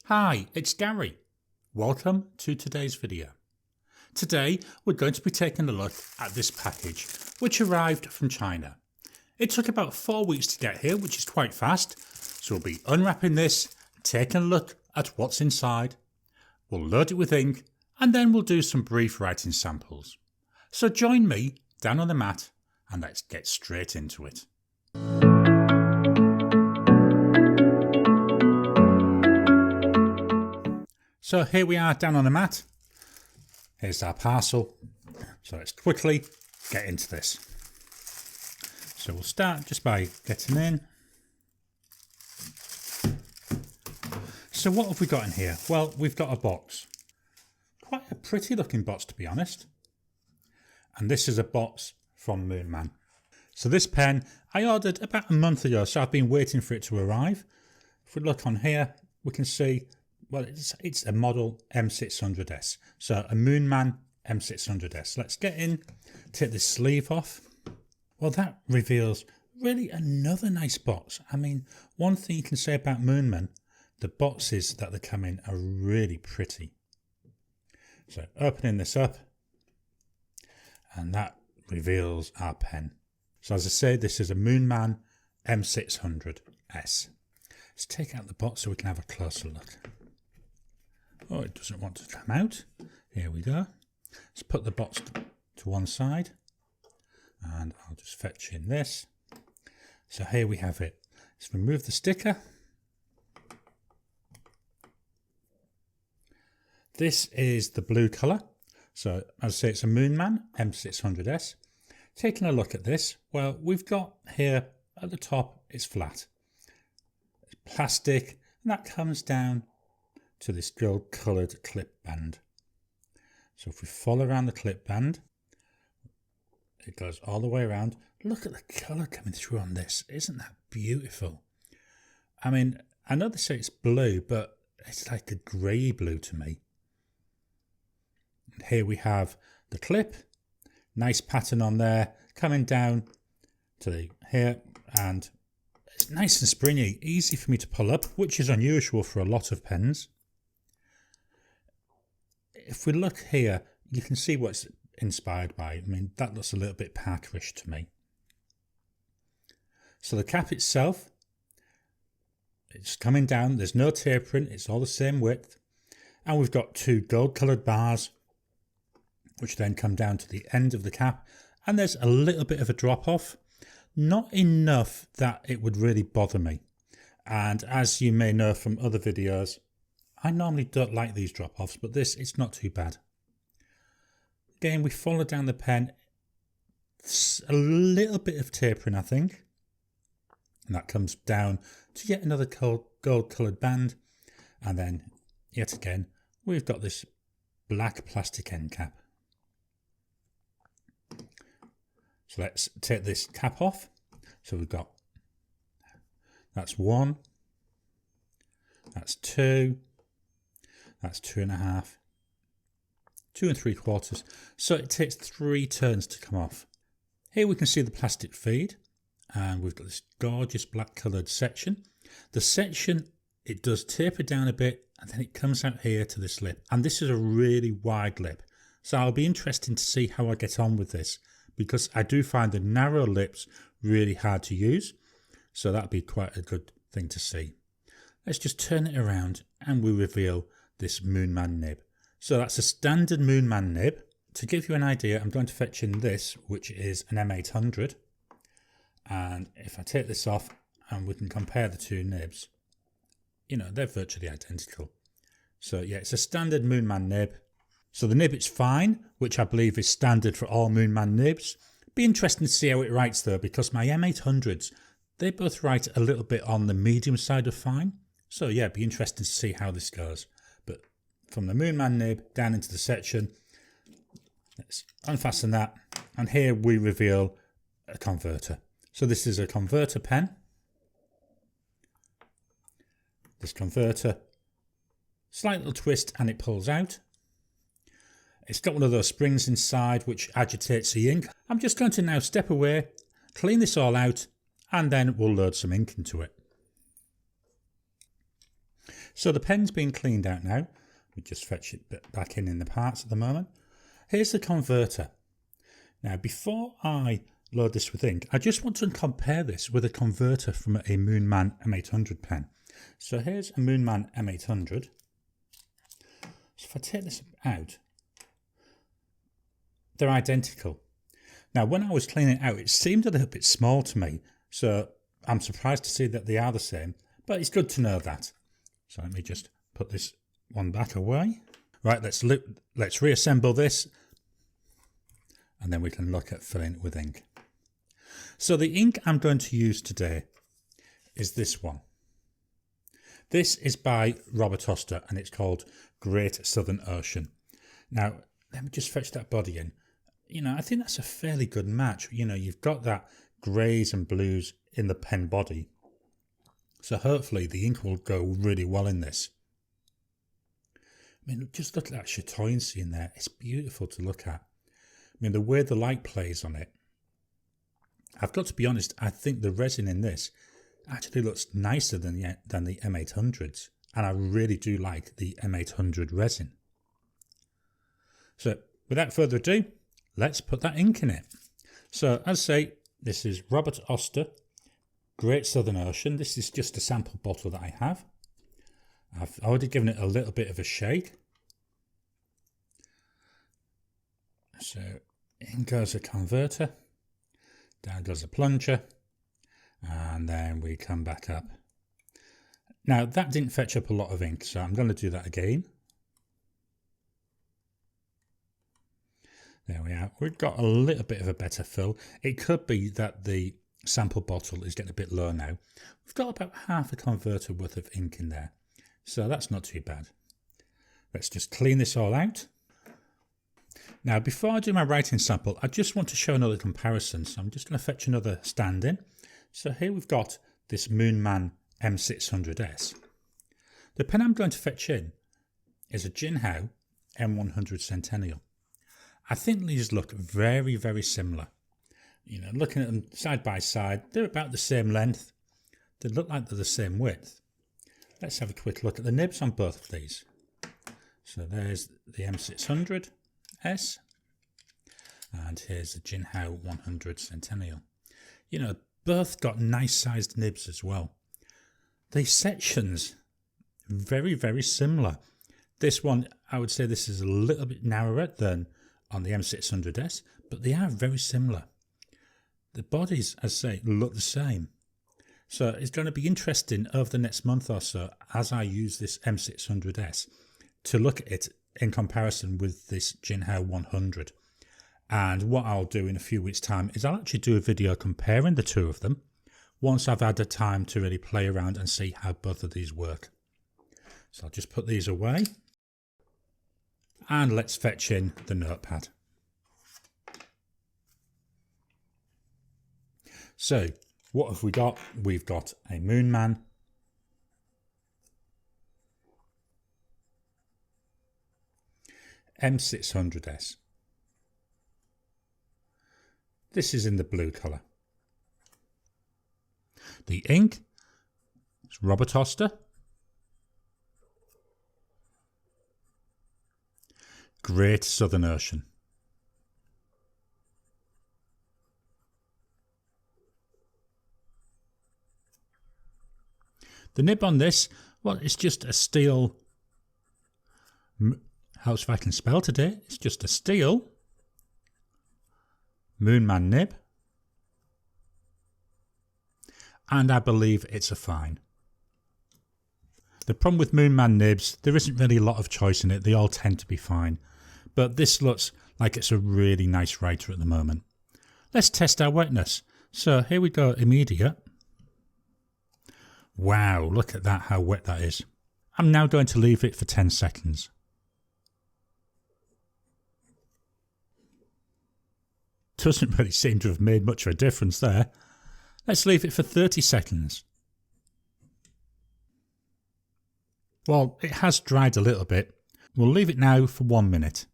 Hi, it's Gary. Welcome to today's video. Today we're going to be taking a look at this package which arrived from China. It took about 4 weeks to get here, which is quite fast, so we'll be unwrapping this, taking a look at what's inside, we'll load it with ink and then we'll do some brief writing samples. So join me down on the mat and let's get straight into it. So here we are down on the mat. Here's our parcel. So let's quickly get into this. So we'll start just by getting in. So what have we got in here? Well, we've got a box. Quite a pretty looking box, to be honest. And this is a box from Moonman. So this pen I ordered about a month ago, so I've been waiting for it to arrive. If we look on here, we can see, well, it's a model M600S. So a Moonman M600S. Let's get in, take this sleeve off. Well, that reveals really another nice box. I mean, one thing you can say about Moonman, the boxes that they come in are really pretty. So opening this up, and that reveals our pen. So as I say, this is a Moonman M600S. Let's take out the box so we can have a closer look. Oh, it doesn't want to come out. Here we go. Let's put the box to one side. And I'll just fetch in this. So here we have it. Let's remove the sticker. This is the blue colour. So as I say, it's a Moonman M600S. Taking a look at this, well, we've got here at the top, it's flat. It's plastic, and that comes down to this gold coloured clip band. So if we follow around the clip band, it goes all the way around. Look at the colour coming through on this. Isn't that beautiful? I mean, I know they say it's blue, but it's like a grey blue to me. And here we have the clip. Nice pattern on there, coming down to here, and it's nice and springy, easy for me to pull up, which is unusual for a lot of pens. If we look here, you can see what it's inspired by. I mean, that looks a little bit Parkerish to me. So the cap itself, it's coming down, there's no tapering, it's all the same width, and we've got two gold coloured bars which then come down to the end of the cap, and there's a little bit of a drop off, not enough that it would really bother me. And as you may know from other videos, I normally don't like these drop offs, but this, it's not too bad. Again, we follow down the pen, it's a little bit of tapering, I think, and that comes down to yet another gold coloured band, and then yet again we've got this black plastic end cap. So let's take this cap off. So we've got, that's 1, that's 2, that's 2.5, 2 3/4. So it takes 3 turns to come off. Here we can see the plastic feed, and we've got this gorgeous black coloured section. The section, it does taper down a bit, and then it comes out here to this lip. And this is a really wide lip. So I'll be interested to see how I get on with this, because I do find the narrow lips really hard to use. So that'd be quite a good thing to see. Let's just turn it around and we reveal this Moonman nib. So that's a standard Moonman nib. To give you an idea, I'm going to fetch in this, which is an M800. And if I take this off and we can compare the two nibs, you know, they're virtually identical. So yeah, it's a standard Moonman nib. So the nib is fine, which I believe is standard for all Moonman nibs. Be interesting to see how it writes though, because my M800s, they both write a little bit on the medium side of fine. So yeah, be interesting to see how this goes. But from the Moonman nib down into the section, let's unfasten that. And here we reveal a converter. So this is a converter pen. This converter, slight little twist and it pulls out. It's got one of those springs inside which agitates the ink. I'm just going to now step away, clean this all out, and then we'll load some ink into it. So the pen's been cleaned out now. We just fetch it back in the parts at the moment. Here's the converter. Now before I load this with ink, I just want to compare this with a converter from a Moonman M800 pen. So here's a Moonman M800. So if I take this out, they're identical. Now when I was cleaning it out, it seemed a little bit small to me. So I'm surprised to see that they are the same, but it's good to know that. So let me just put this one back away. Right, let's reassemble this, and then we can look at filling it with ink. So the ink I'm going to use today is this one. This is by Oster, and it's called Great Southern Ocean. Now, let me just fetch that body in. You know, I think that's a fairly good match. You know, you've got that greys and blues in the pen body. So hopefully the ink will go really well in this. I mean, just look at that chatoyancy in there. It's beautiful to look at. I mean, the way the light plays on it. I've got to be honest, I think the resin in this actually looks nicer than the M800s. And I really do like the M800 resin. So without further ado, let's put that ink in it. So as I say, this is Oster, Great Southern Ocean. This is just a sample bottle that I have. I've already given it a little bit of a shake. So in goes a converter, down goes a plunger, and then we come back up. Now that didn't fetch up a lot of ink, so I'm going to do that again. There we are. We've got a little bit of a better fill. It could be that the sample bottle is getting a bit low now. We've got about half a converter worth of ink in there, so that's not too bad. Let's just clean this all out. Now before I do my writing sample, I just want to show another comparison, so I'm just going to fetch another stand in. So here we've got this Moonman M600S. The pen I'm going to fetch in is a Jinhao M100 Centennial. I think these look very, very similar. You know, looking at them side by side, they're about the same length. They look like they're the same width. Let's have a quick look at the nibs on both of these. So there's the M600S, and here's the Jinhao 100 Centennial. You know, both got nice sized nibs as well. The sections, very, very similar. This one, I would say this is a little bit narrower than on the M600S, but they are very similar. The bodies, as I say, look the same. So it's going to be interesting over the next month or so as I use this M600S to look at it in comparison with this Jinhao 100. And what I'll do in a few weeks' time is I'll actually do a video comparing the two of them once I've had the time to really play around and see how both of these work. So I'll just put these away. And let's fetch in the notepad. So, what have we got? We've got a Moonman M600S. This is in the blue colour. The ink is Oster. Great Southern Ocean. The nib on this, well, it's just a steel, how's if I can spell today, it's just a steel Moonman nib, and I believe it's a fine. The problem with Moonman nibs, there isn't really a lot of choice in it, they all tend to be fine, but this looks like it's a really nice writer at the moment. Let's test our wetness. So here we go, immediate. Wow, look at that, how wet that is. I'm now going to leave it for 10 seconds. Doesn't really seem to have made much of a difference there. Let's leave it for 30 seconds. Well, it has dried a little bit. We'll leave it now for 1 minute.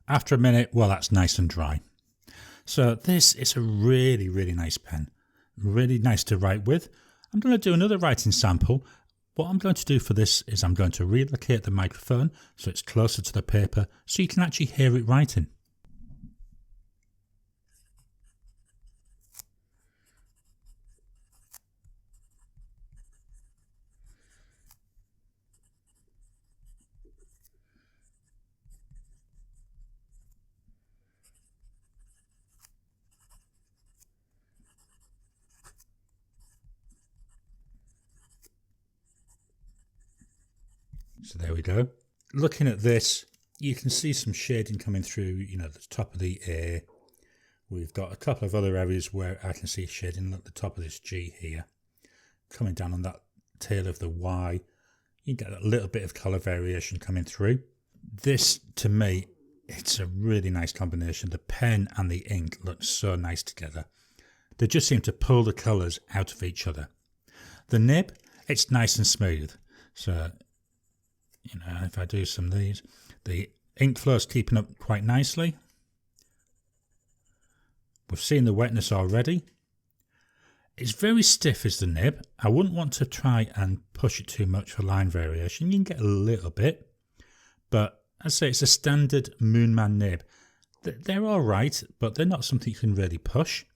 After a minute, well, that's nice and dry. So this is a really, really nice pen. Really nice to write with. I'm going to do another writing sample. What I'm going to do for this is I'm going to relocate the microphone so it's closer to the paper so you can actually hear it writing. So there we go. Looking at this, you can see some shading coming through, the top of the A. We've got a couple of other areas where I can see shading at the top of this G here. Coming down on that tail of the Y, you get a little bit of colour variation coming through. This, to me, it's a really nice combination. The pen and the ink look so nice together. They just seem to pull the colours out of each other. The nib, it's nice and smooth. So, if I do some of these, the ink flow is keeping up quite nicely. We've seen the wetness already. It's very stiff is the nib. I wouldn't want to try and push it too much for line variation. You can get a little bit, but I'd say it's a standard Moonman nib. They're alright, but they're not something you can really push.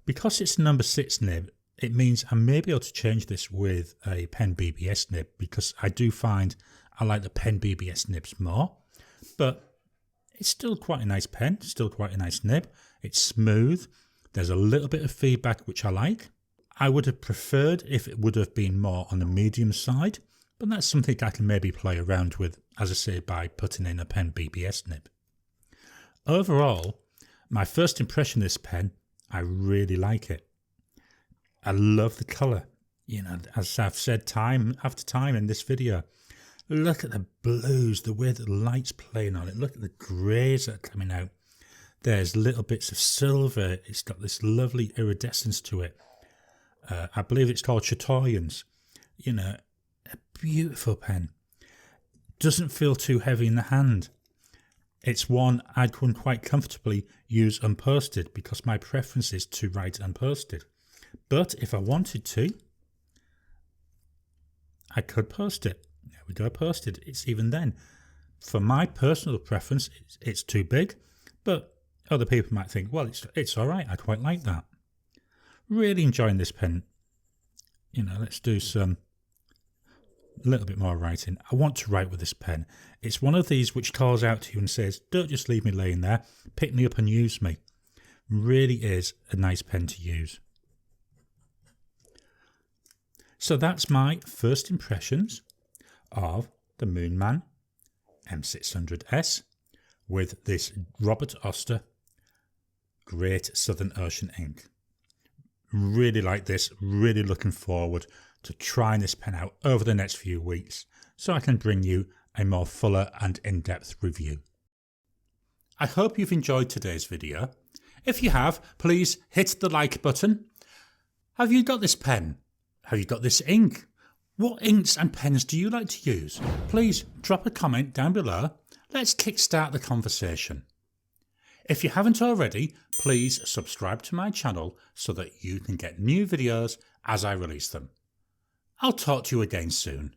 Because it's number 6 nib, it means I may be able to change this with a pen BBS nib, because I do find I like the pen BBS nibs more. But it's still quite a nice pen, still quite a nice nib. It's smooth. There's a little bit of feedback which I like. I would have preferred if it would have been more on the medium side, but that's something I can maybe play around with, as I say, by putting in a pen BBS nib. Overall, my first impression of this pen, I really like it. I love the colour. As I've said time after time in this video, look at the blues, the way that the light's playing on it. Look at the greys that are coming out. There's little bits of silver. It's got this lovely iridescence to it. I believe it's called Chatoyans. A beautiful pen. Doesn't feel too heavy in the hand. It's one I can quite comfortably use unposted because my preference is to write unposted. But if I wanted to, I could post it. There we go, posted. It's even then. For my personal preference, it's too big, but other people might think, well, it's all right. I quite like that. Really enjoying this pen. Let's do a little bit more writing. I want to write with this pen. It's one of these which calls out to you and says, don't just leave me laying there. Pick me up and use me. Really is a nice pen to use. So that's my first impressions of the Moonman M600S with this Robert Oster Great Southern Ocean ink. Really like this, really looking forward to trying this pen out over the next few weeks so I can bring you a more fuller and in-depth review. I hope you've enjoyed today's video. If you have, please hit the like button. Have you got this pen? Have you got this ink? What inks and pens do you like to use? Please drop a comment down below. Let's kickstart the conversation. If you haven't already, please subscribe to my channel so that you can get new videos as I release them. I'll talk to you again soon.